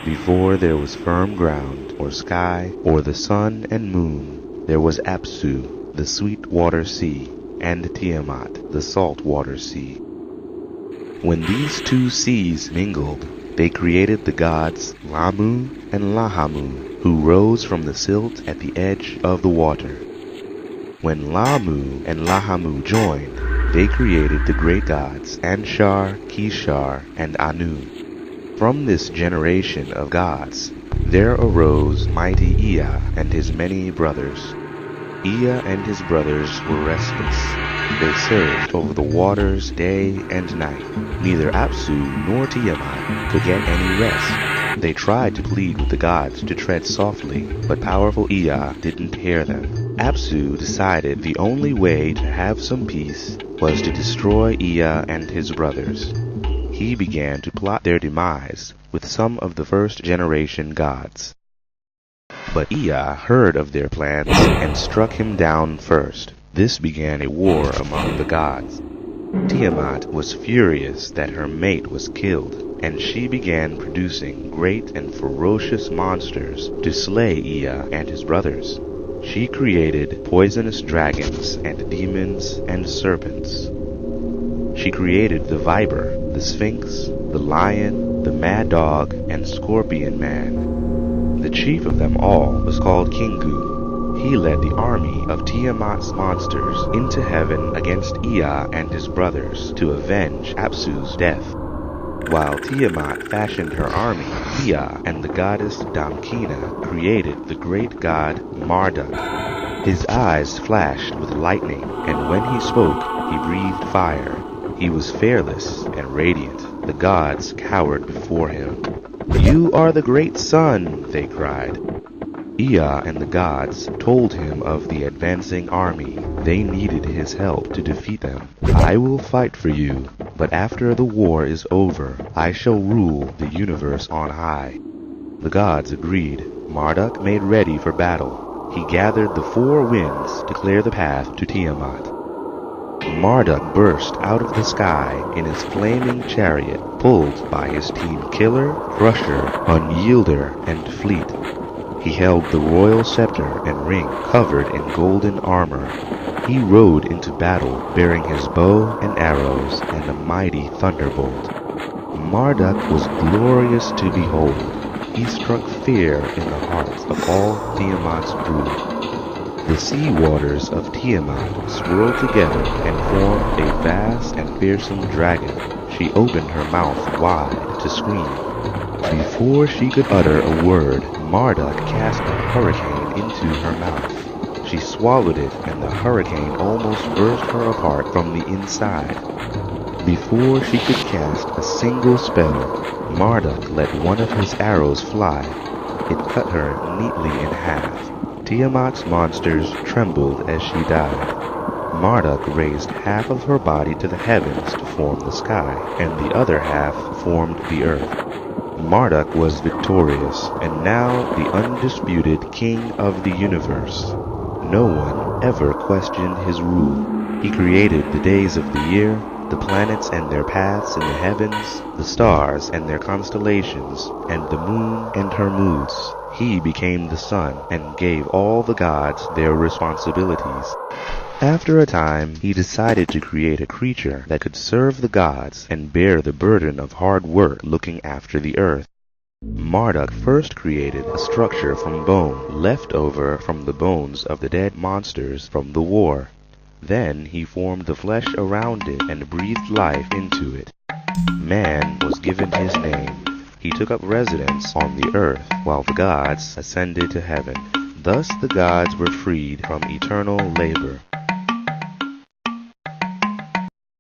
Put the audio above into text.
Before there was firm ground, or sky, or the sun and moon, there was Apsu, the sweet water sea, and Tiamat, the salt water sea. When these two seas mingled, they created the gods Lamu and Lahamu, who rose from the silt at the edge of the water. When Lamu and Lahamu joined, they created the great gods Anshar, Kishar, and Anu. From this generation of gods, there arose mighty Ea and his many brothers. Ea and his brothers were restless. They surged over the waters day and night. Neither Apsu nor Tiamat could get any rest. They tried to plead with the gods to tread softly, but powerful Ea didn't hear them. Apsu decided the only way to have some peace was to destroy Ea and his brothers. He began to plot their demise with some of the first-generation gods. But Ea heard of their plans and struck him down first. This began a war among the gods. Tiamat was furious that her mate was killed, and she began producing great and ferocious monsters to slay Ea and his brothers. She created poisonous dragons and demons and serpents. She created the viper, the sphinx, the lion, the mad dog, and scorpion man. The chief of them all was called Kingu. He led the army of Tiamat's monsters into heaven against Ea and his brothers to avenge Apsu's death. While Tiamat fashioned her army, Ea and the goddess Damkina created the great god Marduk. His eyes flashed with lightning, and when he spoke, he breathed fire. He was fearless and radiant. The gods cowered before him. "You are the great sun," they cried. Ea and the gods told him of the advancing army. They needed his help to defeat them. "I will fight for you, but after the war is over, I shall rule the universe on high." The gods agreed. Marduk made ready for battle. He gathered the four winds to clear the path to Tiamat. Marduk burst out of the sky in his flaming chariot, pulled by his team Killer, Crusher, Unyielder, and Fleet. He held the royal scepter and ring covered in golden armor. He rode into battle bearing his bow and arrows and a mighty thunderbolt. Marduk was glorious to behold. He struck fear in the hearts of all Tiamat's brood. The sea waters of Tiamat swirled together and formed a vast and fearsome dragon. She opened her mouth wide to scream. Before she could utter a word, Marduk cast a hurricane into her mouth. She swallowed it, and the hurricane almost burst her apart from the inside. Before she could cast a single spell, Marduk let one of his arrows fly. It cut her neatly in half. Tiamat's monsters trembled as she died. Marduk raised half of her body to the heavens to form the sky, and the other half formed the earth. Marduk was victorious, and now the undisputed king of the universe. No one ever questioned his rule. He created the days of the year, the planets and their paths in the heavens, the stars and their constellations, and the moon and her moods. He became the sun and gave all the gods their responsibilities. After a time, he decided to create a creature that could serve the gods and bear the burden of hard work looking after the earth. Marduk first created a structure from bone, left over from the bones of the dead monsters from the war. Then he formed the flesh around it and breathed life into it. Man was given his name. He took up residence on the earth, while the gods ascended to heaven. Thus the gods were freed from eternal labor.